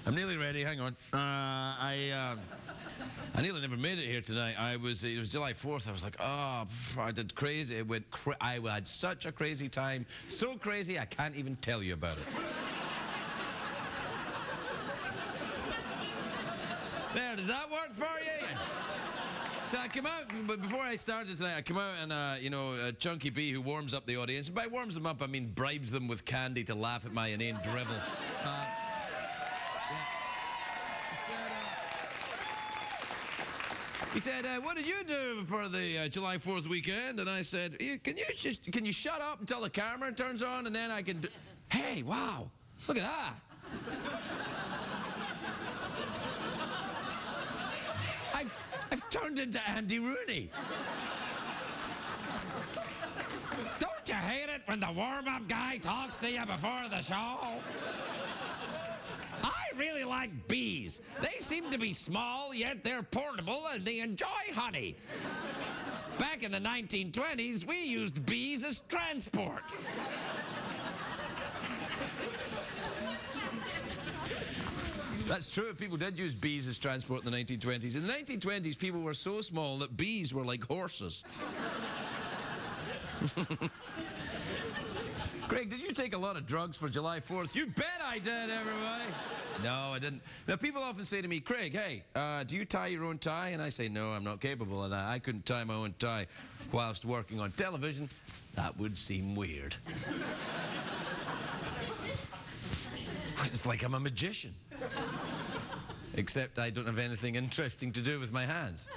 I'm nearly ready. Hang on. I nearly never made it here tonight. It was July 4th. I was like, oh, I did crazy. It went. I had such a crazy time. So crazy, I can't even tell you about it. There, does that work for you? So I came out, but before I started tonight, I came out and, Chunky B, who warms up the audience, and by warms them up, I mean bribes them with candy to laugh at my inane drivel. He said, what did you do for the July 4th weekend? And I said, can you shut up until the camera turns on, and then I can do... Hey, wow, look at that. I've turned into Andy Rooney. Don't you hate it when the warm-up guy talks to you before the show? I really like bees. They seem to be small, yet they're portable, and they enjoy honey. Back in the 1920s, we used bees as transport. That's true. People did use bees as transport in the 1920s. In the 1920s, people were so small that bees were like horses. Craig, did you take a lot of drugs for July 4th? You bet I did, everybody. No, I didn't. Now, people often say to me, Craig, hey, do you tie your own tie? And I say, no, I'm not capable of that. I couldn't tie my own tie whilst working on television. That would seem weird. It's like I'm a magician. Except I don't have anything interesting to do with my hands.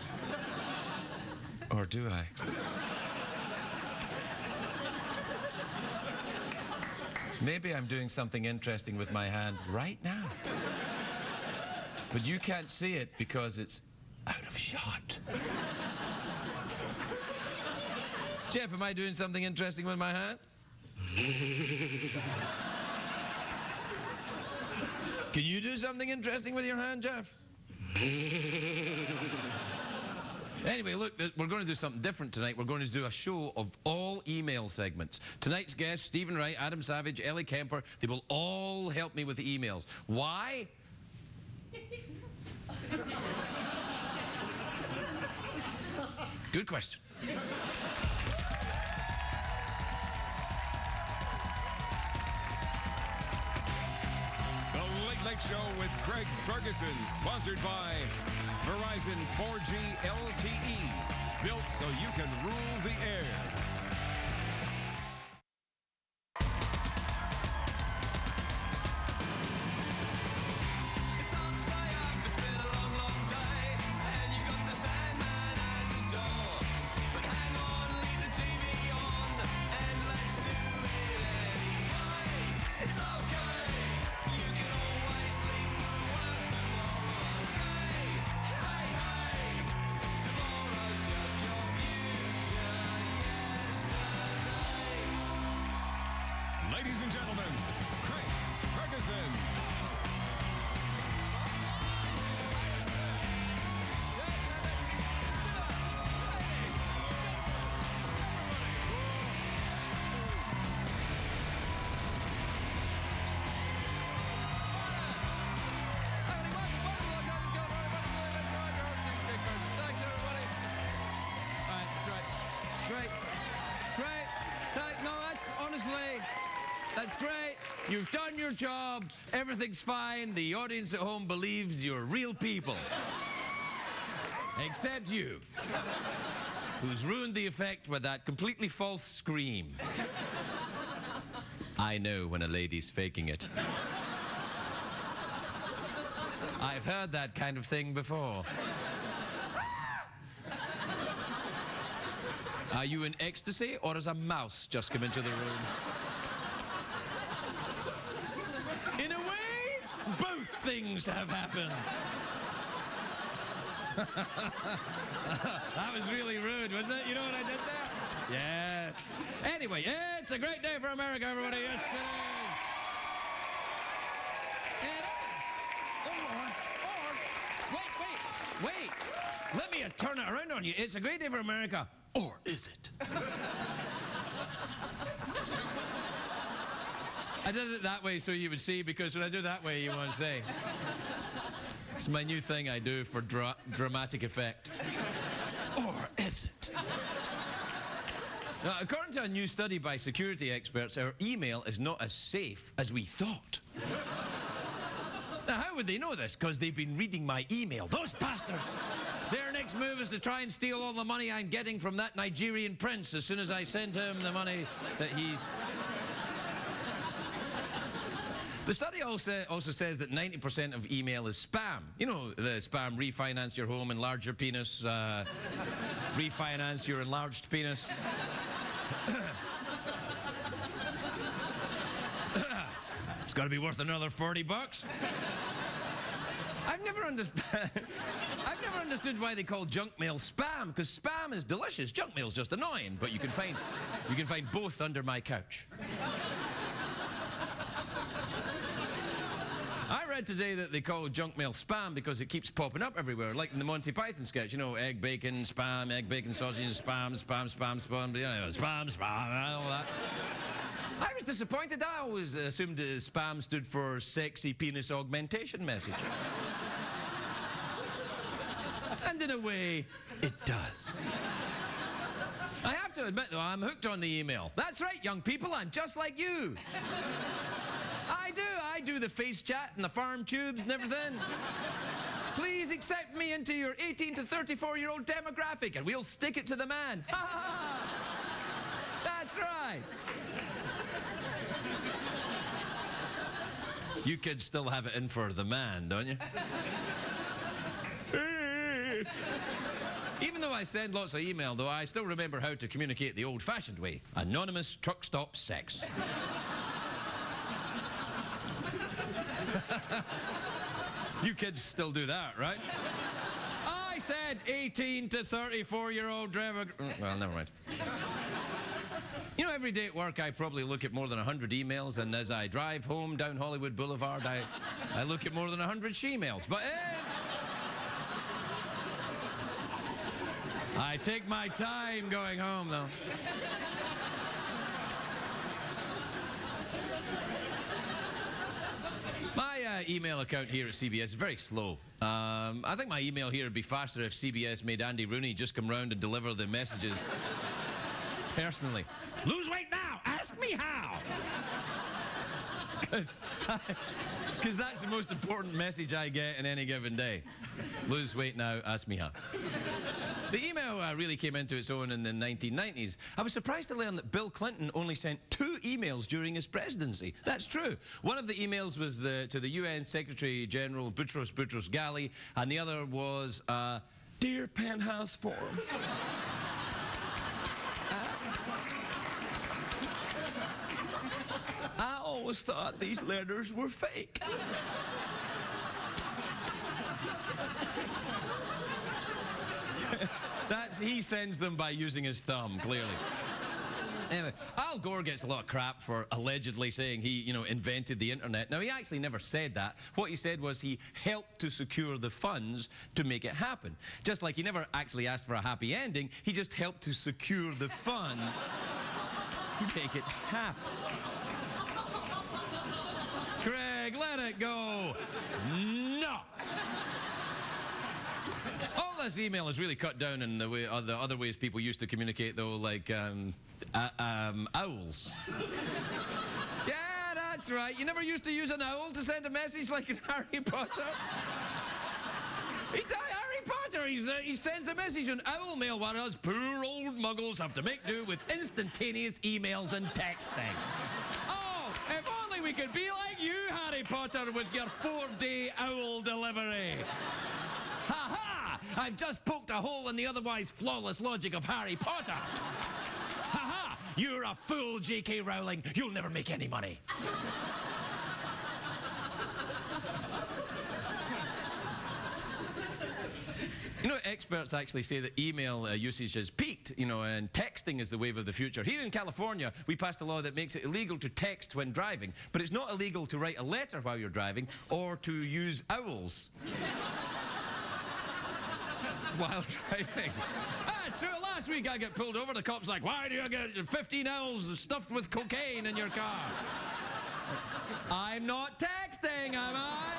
Or do I? Maybe I'm doing something interesting with my hand right now. But you can't see it because it's out of shot. Jeff, am I doing something interesting with my hand? Can you do something interesting with your hand, Jeff? Anyway, look, we're going to do something different tonight. We're going to do a show of all email segments. Tonight's guests, Stephen Wright, Adam Savage, Ellie Kemper, they will all help me with the emails. Why? Good question. Late Show with Craig Ferguson, sponsored by Verizon 4G LTE, built so you can rule the air. It's hard to stay up, it's been a long, long day, and you got the Sandman at the door. But hang on, leave the TV on, and let's do it anyway. It's okay. You can always sleep through one tomorrow. Hey, hey, hey. Tomorrow's just your future yesterday. Ladies and gentlemen, Craig Ferguson. Thanks, everybody. All right, that's right. Great. Great. No, that's honestly, that's great. You've done your job. Everything's fine. The audience at home believes you're real people. Except you, who's ruined the effect with that completely false scream. I know when a lady's faking it. I've heard that kind of thing before. Are you in ecstasy, or has a mouse just come into the room? In a way, both things have happened. That was really rude, wasn't it? You know what I did there? Yeah. Anyway, it's a great day for America, everybody. Yes, it is. Wait. Let me turn it around on you. It's a great day for America. Or is it? I did it that way so you would see, because when I do that way, you won't see. It's my new thing I do for dramatic effect. Or is it? Now, according to a new study by security experts, our email is not as safe as we thought. Now, how would they know this? Because they've been reading my email. Those bastards! Their next move is to try and steal all the money I'm getting from that Nigerian prince as soon as I send him the money that he's... The study also says that 90% of email is spam. You know, the spam: refinance your home, enlarge your penis, refinance your enlarged penis. It's got to be worth another 40 bucks. I've never understood why they call junk mail spam, because spam is delicious, junk mail's just annoying, but you can find both under my couch. I read today that they call junk mail spam because it keeps popping up everywhere, like in the Monty Python sketch, you know, egg, bacon, spam, sausage, spam, spam, spam, spam, you know, spam, spam, and all that. I was disappointed. I always assumed spam stood for sexy penis augmentation message. And in a way, it does. I have to admit, though, I'm hooked on the email. That's right, young people, I'm just like you. I do the face chat and the farm tubes and everything. Please accept me into your 18 to 34-year-old demographic and we'll stick it to the man. Ha ha ha! That's right. You kids still have it in for the man, don't you? Even though I send lots of email, though, I still remember how to communicate the old-fashioned way. Anonymous truck stop sex. You kids still do that, right? I said 18 to 34-year-old driver... Well, never mind. You know, every day at work, I probably look at more than 100 emails, and as I drive home down Hollywood Boulevard, I look at more than 100 she-mails. But, I take my time going home, though. My email account here at CBS is very slow. I think my email here would be faster if CBS made Andy Rooney just come round and deliver the messages personally. Lose weight now! Ask me how! Because that's the most important message I get in any given day. Lose weight now, ask me how. The email really came into its own in the 1990s. I was surprised to learn that Bill Clinton only sent 2 emails during his presidency. That's true. One of the emails was to the UN Secretary General Boutros Ghali, and the other was, Dear Penthouse Forum. I always thought these letters were fake. He sends them by using his thumb, clearly. Anyway, Al Gore gets a lot of crap for allegedly saying he, invented the internet. Now, he actually never said that. What he said was he helped to secure the funds to make it happen. Just like he never actually asked for a happy ending, he just helped to secure the funds to make it happen. Craig, let it go. No. All this email is really cut down in the other ways people used to communicate, though, like owls. Yeah, that's right. You never used to use an owl to send a message like in Harry Potter? Harry Potter, he sends a message on owl mail, while us poor old muggles have to make do with instantaneous emails and texting. Oh, if only we could be like you, Harry Potter, with your 4-day owl delivery. Ha ha! I've just poked a hole in the otherwise flawless logic of Harry Potter. Ha ha! You're a fool, J.K. Rowling. You'll never make any money. You know, experts actually say that email usage has peaked, and texting is the wave of the future. Here in California, we passed a law that makes it illegal to text when driving, but it's not illegal to write a letter while you're driving or to use owls while driving. So last week I got pulled over. The cop's like, why do you get 15 owls stuffed with cocaine in your car? I'm not texting, am I?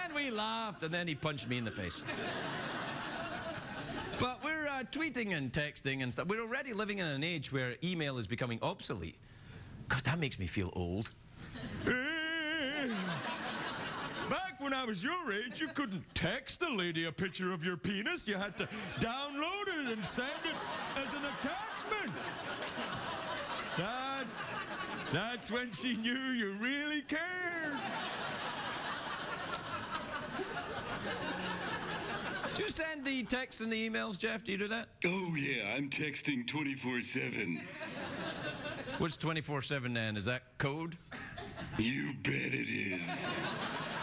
And we laughed, and then he punched me in the face. But we're tweeting and texting and stuff. We're already living in an age where email is becoming obsolete. God, that makes me feel old. Back when I was your age, you couldn't text a lady a picture of your penis. You had to download it and send it as an attachment. That's when she knew you really cared. Do you send the texts and the emails, Jeff? Do you do that? Oh, yeah, I'm texting 24/7. What's 24/7 then? Is that code? You bet it is.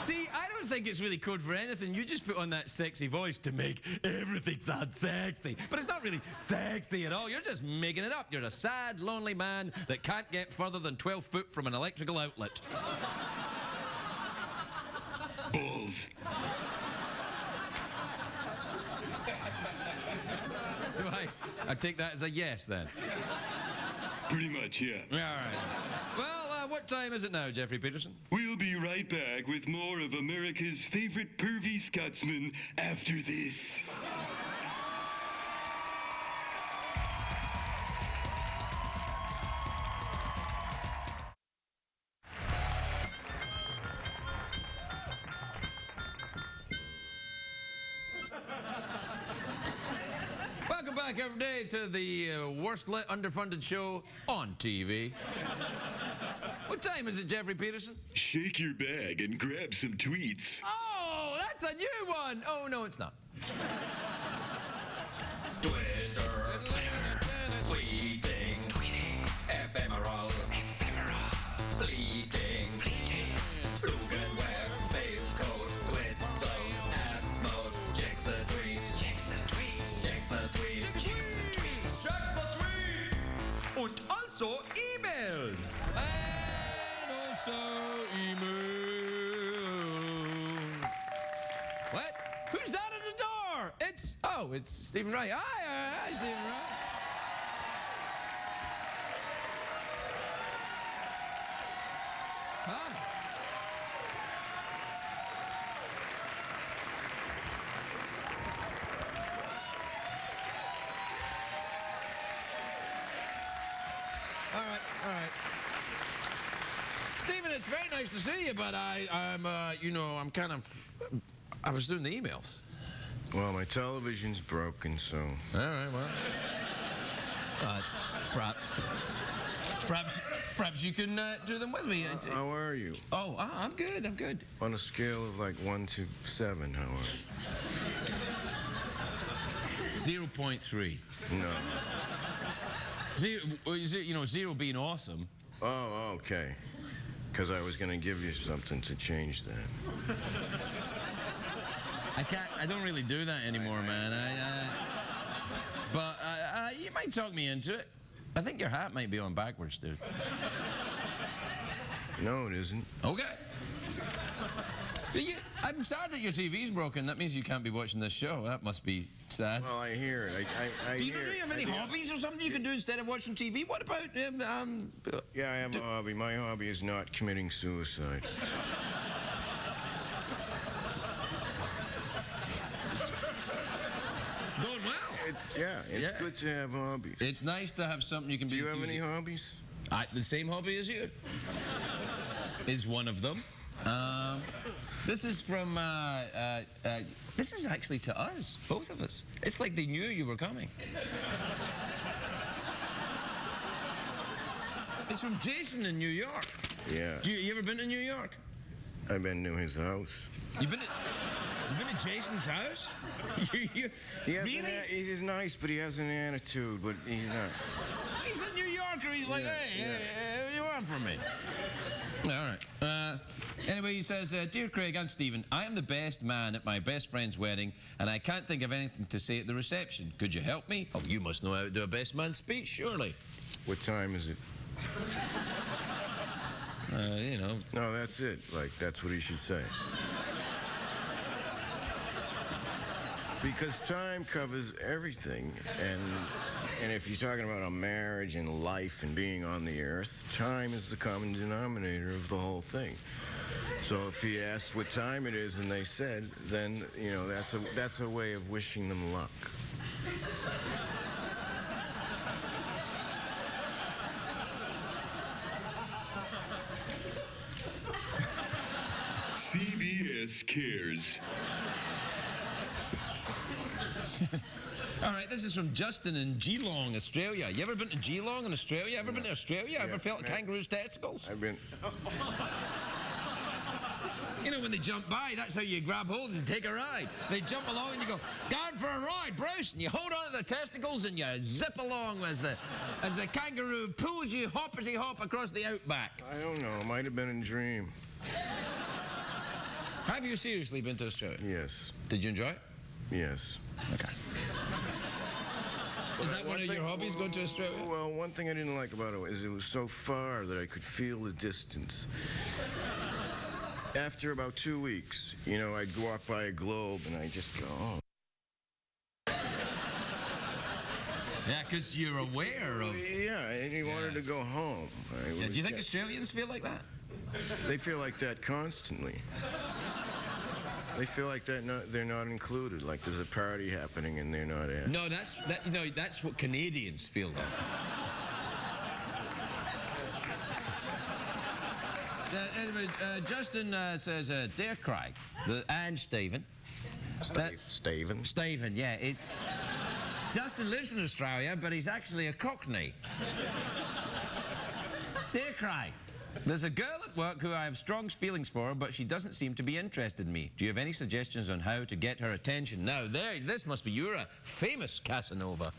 See, I don't think it's really code for anything. You just put on that sexy voice to make everything sound sexy. But it's not really sexy at all. You're just making it up. You're a sad, lonely man that can't get further than 12 foot from an electrical outlet. Balls. So I take that as a yes, then. Pretty much, yeah. All right. Well, what time is it now, Jeffrey Peterson? We'll be right back with more of America's favorite pervy Scotsman after this. Welcome back every day to the worst lit underfunded show on TV. What time is it, Jeffrey Peterson? Shake your bag and grab some tweets. Oh, that's a new one. Oh, no, it's not. Twitter, tweeting, ephemeral, fleeting, Flugenweb, face code, twit zone, ask mode, checks the tweets, Und also emails. And also emails. What? Who's that at the door? It's Stephen Wright. Hi, Stephen Wright. Hi. All right. Stephen, it's very nice to see you, but I was doing the emails. Well, my television's broken, so... All right, well. Perhaps you can do them with me. How are you? Oh, I'm good. On a scale of like 1 to 7, how are you? 0.3. No. Zero being awesome. Oh, okay. Because I was going to give you something to change that. I don't really do that anymore, man. But you might talk me into it. I think your hat might be on backwards, dude. No, it isn't. Okay. So I'm sad that your TV's broken. That means you can't be watching this show. That must be sad. Well, I hear it. Do you have any hobbies or something you can do instead of watching TV? What about Yeah, I have a hobby. My hobby is not committing suicide. Going well. It's good to have hobbies. It's nice to have something you can Do be. you have any hobbies? The same hobby as you. Is one of them. This is from. This is actually to us, both of us. It's like they knew you were coming. It's from Jason in New York. Yeah. You ever been to New York? I've been to his house. You've been to Jason's house? Really? He's nice, but he has an attitude, but he's not. He's a New Yorker. He's like, hey, what do you want from me? All right. Anyway, he says, Dear Craig and Stephen, I am the best man at my best friend's wedding, and I can't think of anything to say at the reception. Could you help me? Oh, you must know how to do a best man speech, surely. What time is it? No, that's it. Like, that's what he should say. Because time covers everything, and if you're talking about a marriage and life and being on the earth, time is the common denominator of the whole thing. So if he asked what time it is and they said, then that's a way of wishing them luck. CBS cares. All right, this is from Justin in Geelong, Australia. You ever been to Geelong in Australia? Ever been to Australia? Ever felt a kangaroo's testicles? I've been... You know, when they jump by, that's how you grab hold and take a ride. They jump along and you go, down for a ride, Bruce, and you hold on to the testicles and you zip along as the kangaroo pulls you hoppity-hop across the outback. I don't know. It might have been a dream. Have you seriously been to Australia? Yes. Did you enjoy it? Yes. Okay. Is that one of your hobbies, going to Australia? Well, one thing I didn't like about it is it was so far that I could feel the distance. After about 2 weeks, I'd walk by a globe and I'd just go, oh. Yeah, because you're aware of... Yeah, and you wanted to go home. Yeah, do you think Australians feel like that? They feel like that constantly. They feel like they're not included, like there's a party happening and they're not at. No, that's what Canadians feel like. Anyway, Justin says, Dear Craig, and Stephen. Stephen? Stephen, yeah. Justin lives in Australia, but he's actually a Cockney. Dear Craig, there's a girl at work who I have strong feelings for, but she doesn't seem to be interested in me. Do you have any suggestions on how to get her attention? Now, this must be, you're a famous Casanova.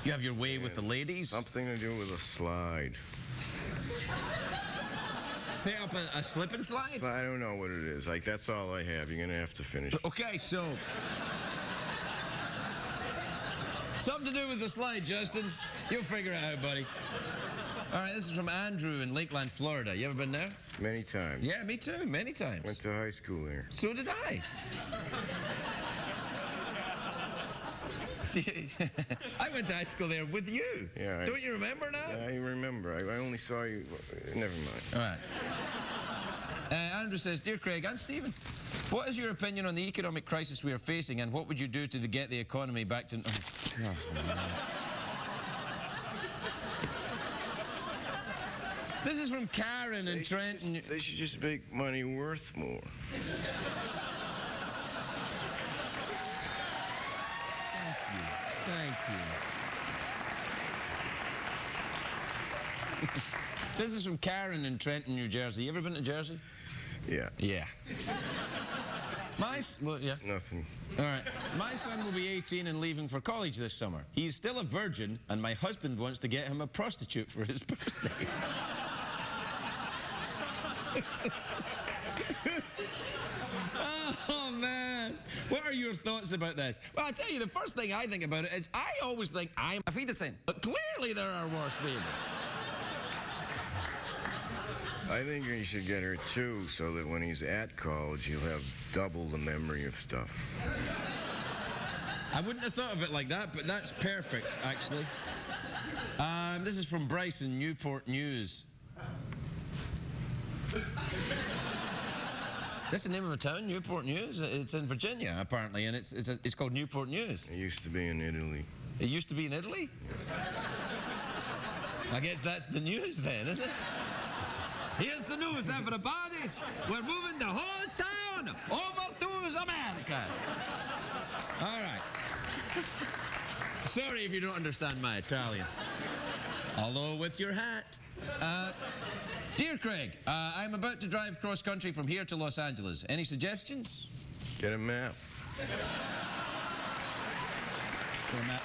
You have your way with the ladies? Something to do with a slide. Set up a slip and slide? I don't know what it is. Like, that's all I have. You're going to have to finish. Okay, so... something to do with the slide, Justin. You'll figure it out, buddy. All right, this is from Andrew in Lakeland, Florida. You ever been there? Many times. Yeah, me too. Many times. Went to high school there. So did I. I went to high school there with you. Yeah. Don't you remember now? I remember. I only saw you. Never mind. All right. Andrew says, Dear Craig and Stephen, what is your opinion on the economic crisis we are facing, and what would you do to get the economy back to... Oh, this is from Karen in Trenton. They should just make money worth more. Thank you. This is from Karen in Trenton, New Jersey. You ever been to Jersey? Yeah. Yeah. Yeah. Nothing. All right. My son will be 18 and leaving for college this summer. He's still a virgin, and my husband wants to get him a prostitute for his birthday. Oh, man. What are your thoughts about this? Well, I tell you, the first thing I think about it is I always think I'm a fetusing. But clearly there are worse people. I think you should get her too, so that when he's at college, he'll have double the memory of stuff. I wouldn't have thought of it like that, but that's perfect, actually. This is from Bryce in Newport News. That's the name of a town, Newport News? It's in Virginia, apparently, and it's called Newport News. It used to be in Italy. It used to be in Italy? I guess that's the news then, isn't it? Here's the news, everybody. We're moving the whole town over to the Americas. All right. Sorry if you don't understand my Italian. Although with your hat. Dear Craig, I'm about to drive cross-country from here to Los Angeles. Any suggestions? Get a map. Get a map.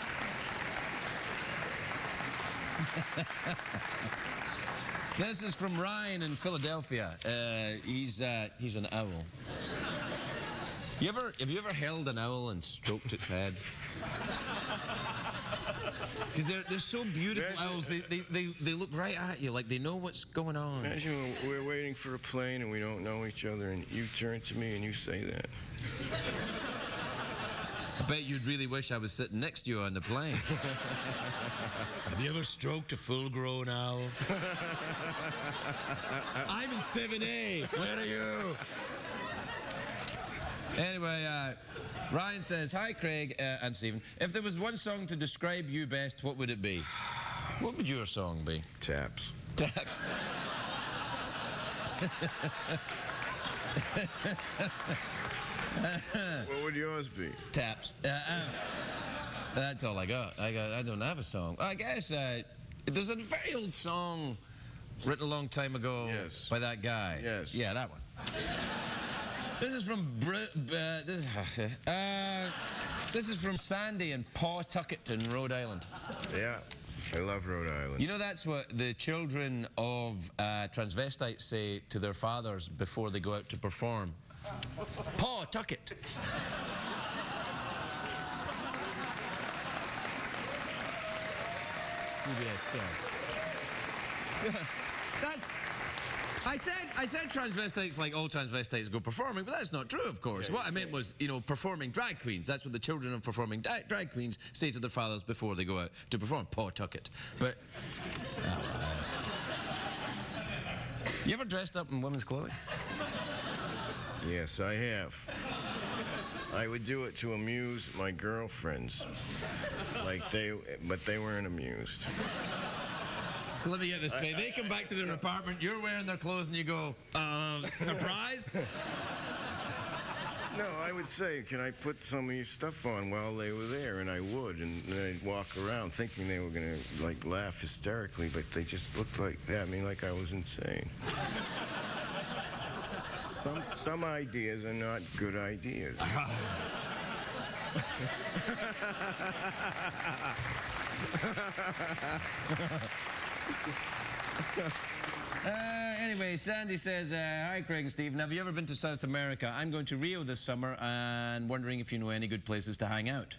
This is from Ryan in Philadelphia. He's an owl. Have you ever held an owl and stroked its head? Because they're so beautiful, owls. They look right at you, like they know what's going on. Imagine we're waiting for a plane and we don't know each other, and you turn to me and you say that. I bet you'd really wish I was sitting next to you on the plane. Have you ever stroked a full-grown owl? I'm in 7A. Where are you? Anyway, Ryan says, hi, Craig and Stephen. If there was one song to describe you best, what would it be? What would your song be? Taps. Taps. What would yours be? Taps. That's all I got. I don't have a song. I guess there's a very old song written a long time ago by that guy. Yes. Yeah, that one. This is from this is from Sandy in Pawtucket in Rhode Island. Yeah, I love Rhode Island. You know, that's what the children of transvestites say to their fathers before they go out to perform. Pawtucket. That's. I said transvestites like all transvestites go performing, but that's not true, of course. What I meant was, you know, performing drag queens. That's what the children of performing drag queens say to their fathers before they go out to perform. Pawtucket. But you ever dressed up in women's clothing? Yes, I have. I would do it to amuse my girlfriends, but they weren't amused. So let me get this straight. They come back to their apartment, you're wearing their clothes, and you go, surprise? No, I would say, can I put some of your stuff on while they were there? And I would, and then I'd walk around thinking they were going to, like, laugh hysterically, but they just looked like at me like I was insane. Some ideas are not good ideas. Anyway, Sandy says, hi, Craig and Stephen. Have you ever been to South America? I'm going to Rio this summer and wondering if you know any good places to hang out.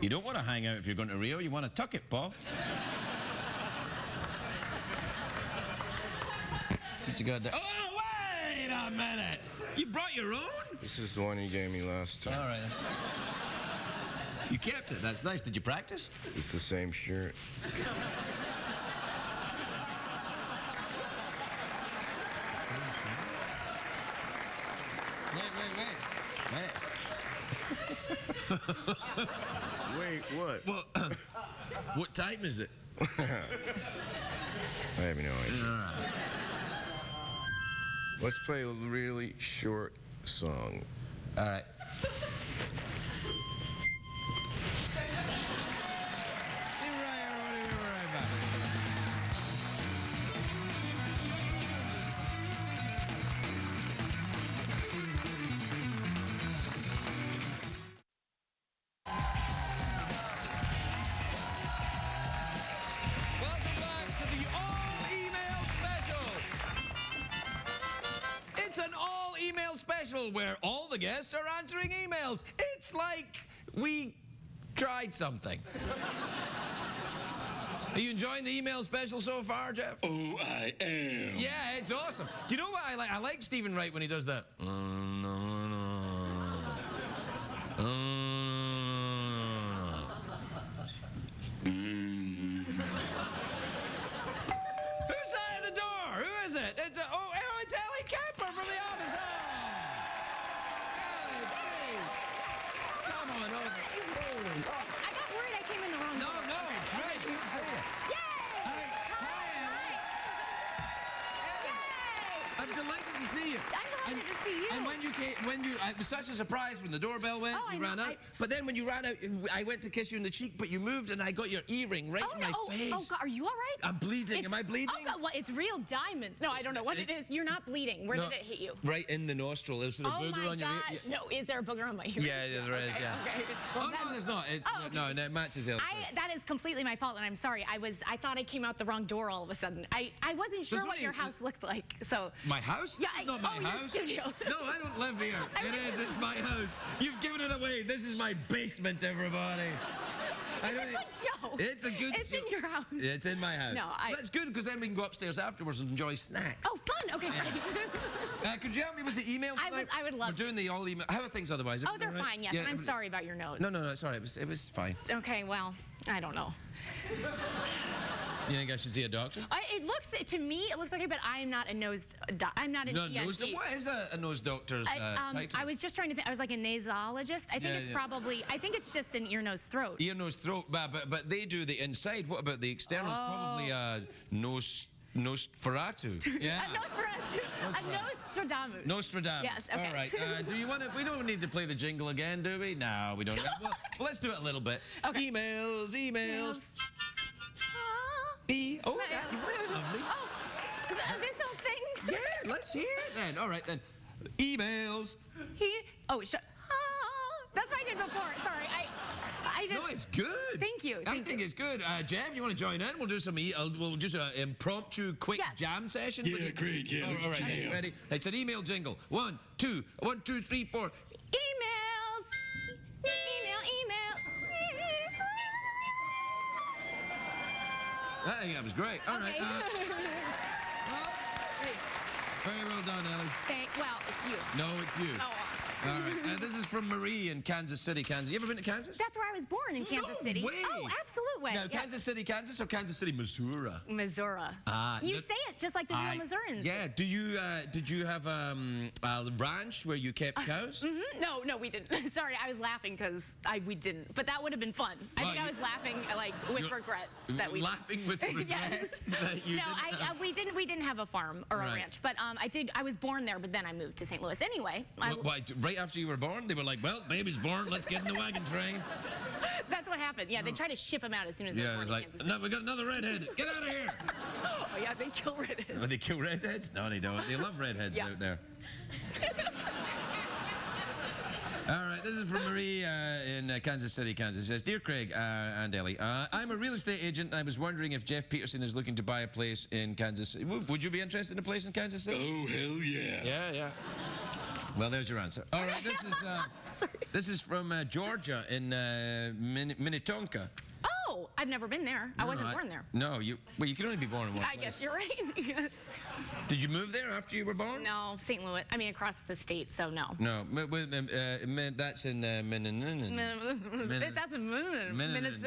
You don't want to hang out if you're going to Rio. You want to tuck it, Paul. What you got there? Oh, wait a minute. You brought your own? This is the one he gave me last time. All right. You kept it. That's nice. Did you practice? It's the same shirt. Wait, what? Well, what time is it? I have no idea. Let's play a really short song. All right. Where all the guests are answering emails. It's like we tried something. Are you enjoying the email special so far, Jeff? Oh, I am. Yeah, it's awesome. Do you know what I like? I like Stephen Wright when he does that. Who's at the door? Who is it? It's Ellie Kemper from the office. I got worried I came in the wrong door. No, great. Good to see you. Yay! Hi. I'm delighted to see you. I'm delighted to see you. And it was such a surprise when the doorbell went, Oh, you I ran know, out. But then when you ran out, I went to kiss you in the cheek, but you moved and I got your earring right in my face. Oh, God, are you all right? I'm bleeding. Am I bleeding? Oh, God, well, it's real diamonds. No, I don't know what it is. You're not bleeding. Where did it hit you? Right in the nostril. There's sort of Oh, booger my on your ear. gosh. No, is there a booger on my ear? Yeah, there is, yeah. Okay. Well, No, there's not. It's Oh, okay. no, it matches the other side. That is completely my fault, and I'm sorry. I thought I came out the wrong door all of a sudden. I wasn't sure There's what only- your house looked like, so. My house? Yeah, This is not my your house. studio. No, I don't live here. It is. It's my house. You've given it away. This is my basement, everybody. It's a good show. It's a good It's show. in your house. It's in my house. No, That's good because then we can go upstairs afterwards and enjoy snacks. Oh, fun. Okay, great. Could you help me with the email tonight? I would love We're doing the all email. How are things otherwise? Oh, they're fine, yes. Yeah, And I'm sorry about your nose. No, it's all right. It was fine. Okay, well, I don't know. You think I should see a doctor? It looks, to me, it looks okay, but I'm not a nose, I'm not an No, ENT. what is a nose doctor's title? I was just trying to think, I was like a nasologist. I think Yeah, it's yeah. probably, I think it's just an ear, nose, throat. Ear, nose, throat, but they do the inside. What about the external? It's probably Nosferatu. Yeah. A Nostradamus. Nostradamus. Yes, okay. All right. Do you want to? We don't need to play the jingle again, do we? No, we don't. Well, let's do it a little bit. Okay. Emails. Oh, that, lovely. Oh, this whole thing? Yeah, let's hear it then. All right then. Emails. That's what I did before. Sorry, I did. No, it's good. Thank you. I think it's good. Jeff, you want to join in? We'll do some. We'll just an impromptu, quick Yes. jam session. Yeah, great. Yeah, All right, jam. ready? It's an email jingle. 1, 2, 1, 2, 3, 4. Emails. Email. I think that was great. All right. Okay. Very well done, Ellie. Well, it's you. No, it's you. Oh, All right. This is from Marie in Kansas City, Kansas. You ever been to Kansas? that's where I was born, in Kansas No City. way. Oh, absolute way. Now, Yes. Kansas City, Kansas, or Kansas City, Missouri? Missouri. You say it just like the real Missourians. Yeah. Did you have a ranch where you kept cows? No, we didn't. Sorry, I was laughing because we didn't. But that would have been fun. I Well, think I was laughing like with You're regret that we. laughing with regret Yes. that you No, didn't. we didn't have a farm or a Right. ranch, but I was born there, but then I moved to St. Louis. Anyway, Why, right after you were born, they were like, "Well, baby's born. Let's get in the wagon train." that's what happened. Yeah, they tried to ship him out as soon as they were Yeah, it born was in like, Kansas City. "No, we got another redhead. Get out of here." Oh yeah, they kill redheads. Oh, they kill redheads? No, they don't. They love redheads Yeah. out there. All right, this is from Marie in Kansas City, Kansas. It says, "Dear Craig and Ellie, I'm a real estate agent. I was wondering if Jeff Peterson is looking to buy a place in Kansas City. Would you be interested in a place in Kansas City?" Oh, hell yeah. Yeah. Well, there's your answer. All right, this is from Georgia in Minnetonka. Oh, I've never been there. I wasn't born there. No, you can only be born in one I place. guess you're right. Yes. Did you move there after you were born? No, St. Louis. I mean, across the state, so no. No, that's in Minnesota. That's in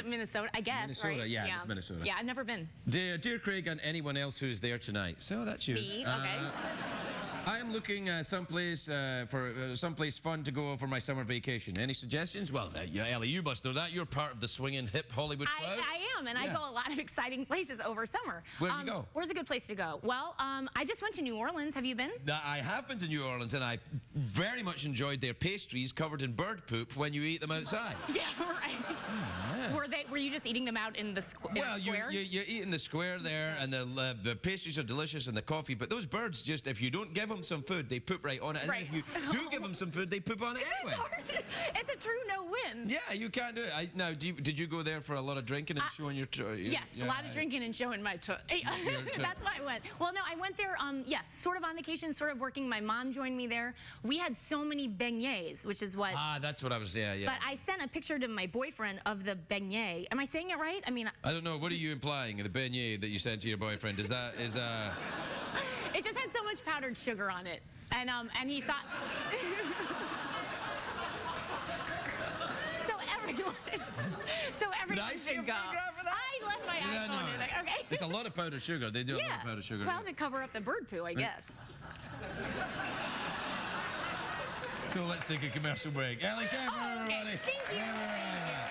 Minnesota, I guess. Minnesota, right? yeah, it's Minnesota. Yeah, I've never been. Dear Craig and anyone else who is there tonight. So that's you. Me, okay. I am looking someplace someplace fun to go for my summer vacation. Any suggestions? Well, Ellie, you must know that. You're part of the swinging hip Hollywood crowd. I am, and I Yeah. go a lot of exciting places over summer. Where'd you go? Where's a good place to go? Well, I just went to New Orleans. Have you been? I have been to New Orleans, and I very much enjoyed their pastries covered in bird poop when you eat them outside. Yeah, right. Were you just eating them out in the Well, square? you eat in the square there, and the pastries are delicious, and the coffee. But those birds just, if you don't give them some food, they poop right on it. And Right. then if you do give them some food, they poop on it anyway. It's a true no-win. Yeah, you can't do it. Now, did you go there for a lot of drinking and showing your? Yes, a lot of drinking and showing my toot. That's why I went. Well, no, I went there, yes, sort of on vacation, sort of working. My mom joined me there. We had so many beignets, which is what... That's what I was, yeah. But I sent a picture to my boyfriend of the beignet. Am I saying it right? I mean... I don't know. What are you implying? The beignet that you sent to your boyfriend, is that... It just had so much powdered sugar on it. And he thought... so everyone Did I see a should go. photograph of that? I left my iPhone in there. Okay. It's a lot of powdered sugar. They do a lot Yeah. of powdered sugar. Well, to cover up the bird poo, I guess. So let's take a commercial break. Ellie Kemper, Okay, everybody. thank you. All right.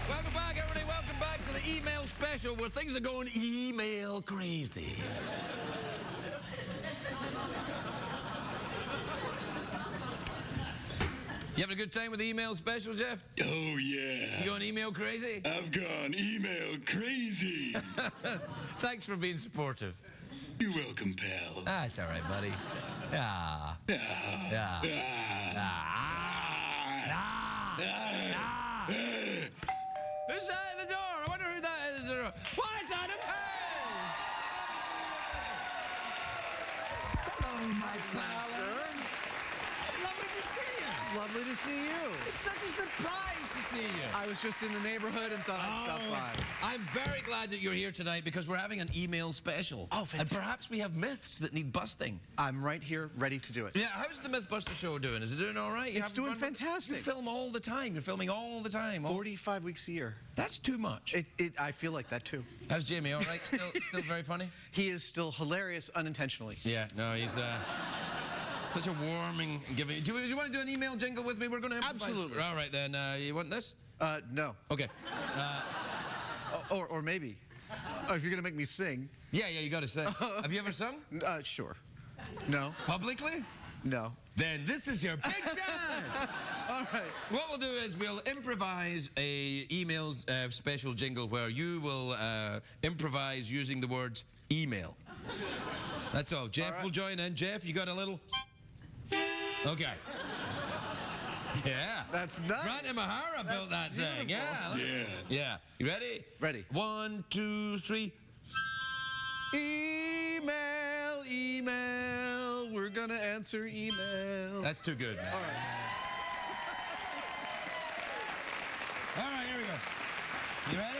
Welcome back, everybody. Welcome back to the email special where things are going email crazy. You having a good time with the email special, Jeff? Oh, yeah. You going email crazy? I've gone email crazy. Thanks for being supportive. You're welcome, pal. That's all right, buddy. Yeah. Yeah. Who's that at the door? I wonder who that is. What is Adam? Hello, my pal. Lovely to see you. Lovely to see you. It's such a surprise to see you. I was just in the neighborhood and thought I'd stop by. I'm very glad that you're here tonight because we're having an email special. Oh, And fantastic. perhaps we have myths that need busting. I'm right here, ready to do it. Yeah, how's the Mythbuster show doing? Is it doing all right? You It's having doing fun with it? fantastic. You film all the time. You're filming all the time. 45 weeks a year. That's too much. I feel like that too. How's Jamie? All right? Still very funny? He is still hilarious unintentionally. Yeah, no, he's such a warming, giving. Do you want to do an email jingle with me? We're going to improvise. Absolutely. All right, then. You want this? No. Okay. Or maybe. If you're going to make me sing. Yeah, you got to sing. Have you ever sung? Sure. No. Publicly? No. Then this is your big chance. All right. What we'll do is we'll improvise a email special jingle where you will improvise using the words email. That's all. Jeff will join in. Jeff, you got a little? Okay. Yeah. That's nice. Rana Mahara built that thing. Yeah. Yeah. Yeah. You ready? Ready. 1, 2, 3. Email. We're going to answer email. That's too good, man. All right. All right, here we go. You ready?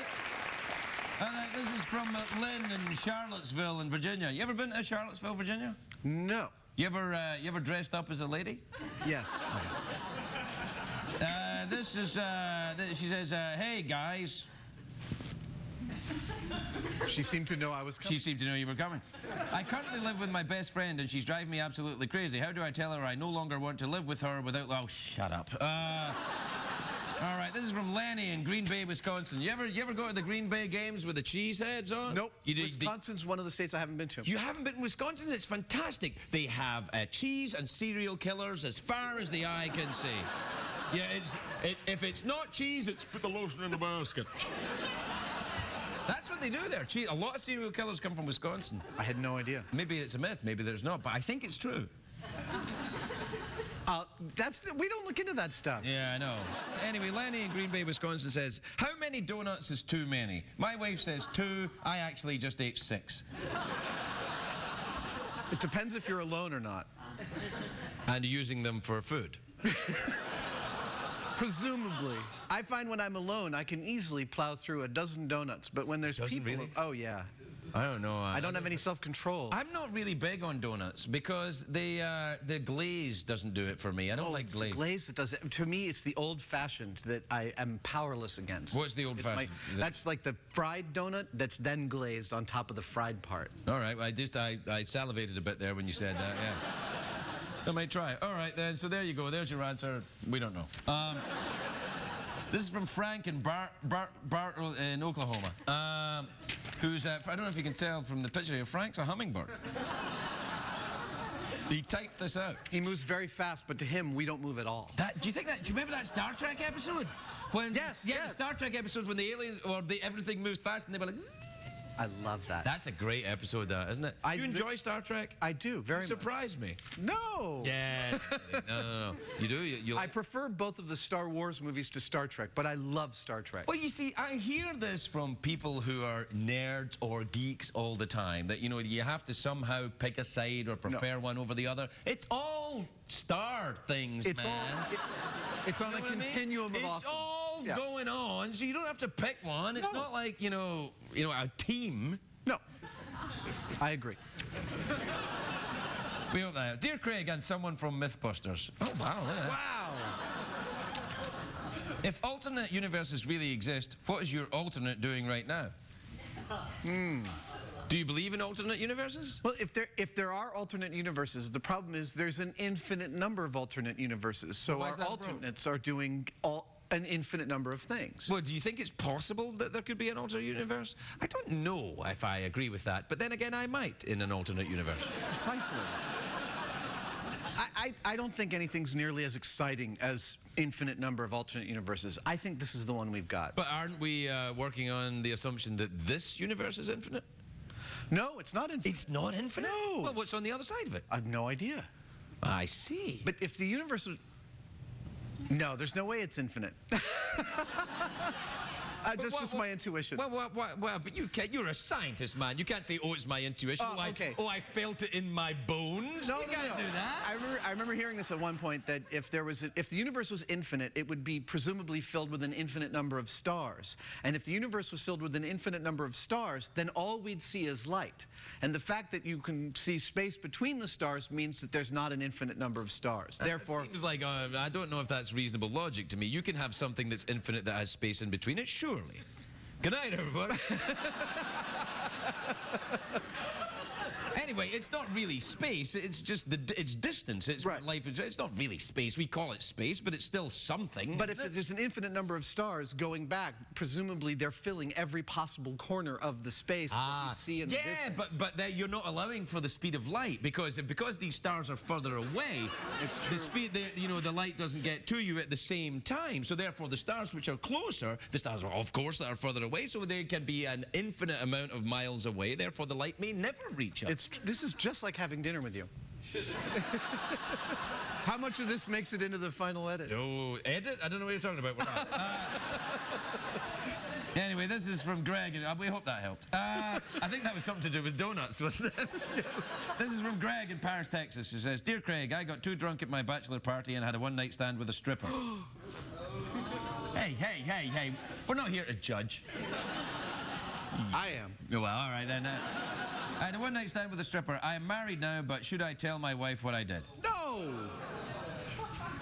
This is from Lynn in Charlottesville in Virginia. You ever been to Charlottesville, Virginia? No. You ever dressed up as a lady? Yes. This is, she says, hey, guys. She seemed to know I was coming. She seemed to know you were coming. I currently live with my best friend, and she's driving me absolutely crazy. How do I tell her I no longer want to live with her without... Oh, shut up. All right, this is from Lenny in Green Bay, Wisconsin. You ever go to the Green Bay games with the cheese heads on? Nope. You Wisconsin's one of the states I haven't been to. You haven't been to Wisconsin? It's fantastic. They have cheese and serial killers as far as the eye can see. Yeah, if it's not cheese, it's put the lotion in the basket. That's what they do there. Cheese. A lot of serial killers come from Wisconsin. I had no idea. Maybe it's a myth, maybe there's not, but I think it's true. We don't look into that stuff. Yeah, I know. Anyway, Lenny in Green Bay, Wisconsin says, how many donuts is too many? My wife says 2. I actually just ate 6. It depends if you're alone or not. And using them for food. Presumably. I find when I'm alone, I can easily plow through a dozen donuts, but when there's Dozen, people... really? Oh, yeah. I don't know. I don't have any self-control. I'm not really big on donuts because the glaze doesn't do it for me. I don't like It's glaze. the glaze that does it. To me, it's the old-fashioned that I am powerless against. What's the old-fashioned? That's like the fried donut that's then glazed on top of the fried part. All right, I salivated a bit there when you said that, yeah. I might try it. All right, then, so there you go. There's your answer. We don't know. This is from Frank in Bart in Oklahoma, who's, I don't know if you can tell from the picture here, Frank's a hummingbird. He typed this out. He moves very fast, but to him, we don't move at all. Do you remember that Star Trek episode? Yes. The Star Trek episode when the aliens, everything moves fast and they were like... I love that. That's a great episode, that, isn't it? You enjoy Star Trek? I do, very much. You surprised me. No! Yeah. No. You do? You I prefer both of the Star Wars movies to Star Trek, but I love Star Trek. Well, you see, I hear this from people who are nerds or geeks all the time, that, you have to somehow pick a side or prefer one over the other. It's all star things, It's man. It's on a continuum of awesome. It's all going on, so you don't have to pick one. It's not like, a team. No. I agree. We hope that. Dear Craig and someone from Mythbusters. Oh, wow. Look at that. Wow! If alternate universes really exist, what is your alternate doing right now? Do you believe in alternate universes? Well, if there are alternate universes, the problem is there's an infinite number of alternate universes. So Why our is that a problem? alternates are doing an infinite number of things. Well, do you think it's possible that there could be an alternate universe? I don't know if I agree with that, but then again, I might in an alternate universe. Precisely. I don't think anything's nearly as exciting as infinite number of alternate universes. I think this is the one we've got. But aren't we working on the assumption that this universe is infinite? No, it's not infinite. It's not infinite? No. Well, what's on the other side of it? I have no idea. I see. But if the universe was... No, there's no way it's infinite. Just my intuition. Well, but you're a scientist, man. You can't say, oh, it's my intuition. Oh, okay. I felt it in my bones. No, you can't do that. I remember hearing this at one point, that if the universe was infinite, it would be presumably filled with an infinite number of stars. And if the universe was filled with an infinite number of stars, then all we'd see is light. And the fact that you can see space between the stars means that there's not an infinite number of stars. Therefore, it seems like I don't know if that's reasonable logic to me. You can have something that's infinite that has space in between it, surely. Good night, everybody. Anyway, it's not really space. It's just it's distance. It's right. Life. It's not really space. We call it space, but it's still something. But if there's an infinite number of stars going back, presumably they're filling every possible corner of the space that you see in the distance. but you're not allowing for the speed of light because these stars are further away. It's true. The speed, the light doesn't get to you at the same time. So therefore, the stars which are closer, the stars, of course, that are further away. So they can be an infinite amount of miles away. Therefore, the light may never reach us. This is just like having dinner with you. How much of this makes it into the final edit? Oh, edit? I don't know what you're talking about. We're not. Anyway, this is from Greg, and we hope that helped. I think that was something to do with donuts, wasn't it? This is from Greg in Paris, Texas. He says, "Dear Craig, I got too drunk at my bachelor party and had a one-night stand with a stripper." Hey, we're not here to judge. I am. Well, all right then. I had a one-night stand with a stripper. I am married now, but should I tell my wife what I did? No!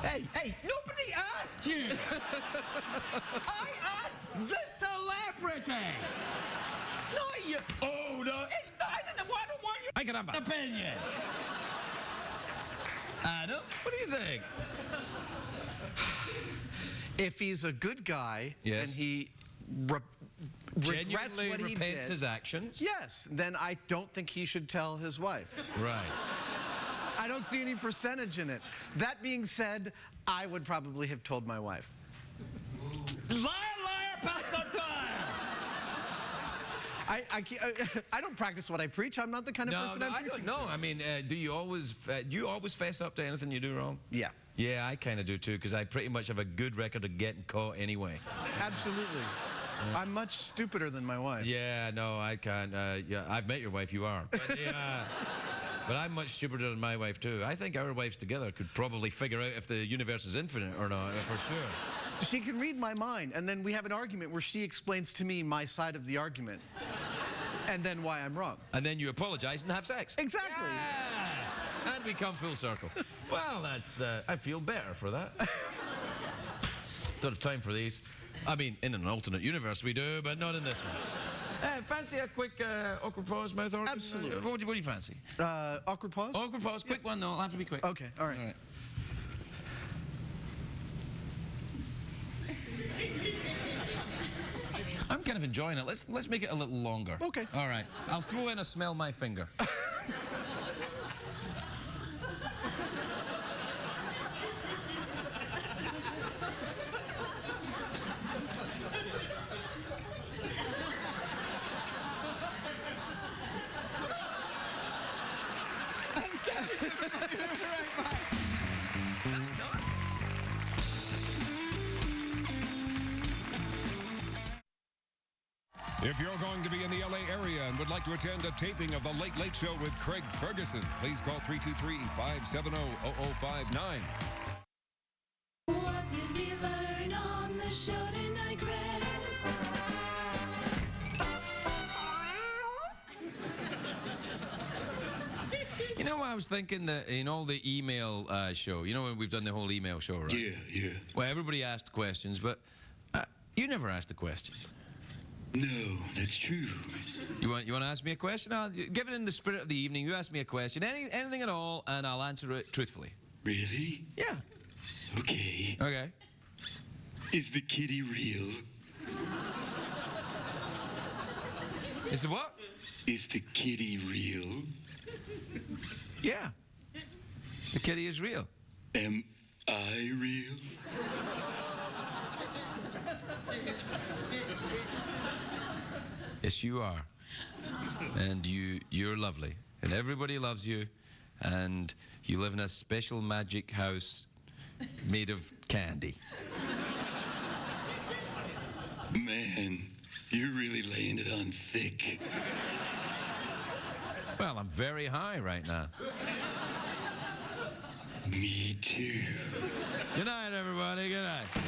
Hey, nobody asked you! I asked the celebrity! Not you! Oh, no, it's not, I don't want your I can have an opinion! Adam, what do you think? If he's a good guy, yes, and he regrets genuinely what he repents did, his actions, yes, then I don't think he should tell his wife. Right. I don't see any percentage in it. That being said, I would probably have told my wife. Liar, liar, pants on fire! I don't practice what I preach. I'm not the kind of person I'm preaching. No, I mean, do you always fess up to anything you do wrong? Yeah. Yeah, I kind of do too, because I pretty much have a good record of getting caught anyway. Absolutely. I'm much stupider than my wife. Yeah, no, I can't. Yeah, I've met your wife, you are. But, but I'm much stupider than my wife too. I think our wives together could probably figure out if the universe is infinite or not, for sure. She can read my mind, and then we have an argument where she explains to me my side of the argument, and then why I'm wrong. And then you apologize and have sex. Exactly. Yeah. And we come full circle. Well, that's, I feel better for that. Don't have time for these. I mean, in an alternate universe we do, but not in this one. Fancy a quick awkward pause, mouth organ? Absolutely. What do you fancy? Awkward pause? Awkward pause, quick one though, it'll have to be quick. Okay, all right. All right. I'm kind of enjoying it. Let's make it a little longer. Okay. All right. I'll throw in a smell my finger. If you're going to be in the LA area and would like to attend a taping of The Late Late Show with Craig Ferguson, please call 323-570-0059. What did we learn on the show tonight, Craig? You know, I was thinking that in all the email show, you know when we've done the whole email show, right? Yeah. Well, everybody asked questions, but you never asked a question. No, that's true. You want to ask me a question? Give it in the spirit of the evening. You ask me a question, anything at all, and I'll answer it truthfully. Really? Yeah. Okay. Okay. Is the kitty real? Is the what? Is the kitty real? Yeah. The kitty is real. Am I real? Yes, you are. And you're lovely. And everybody loves you. And you live in a special magic house made of candy. Man, you're really laying it on thick. Well, I'm very high right now. Me too. Good night, everybody. Good night.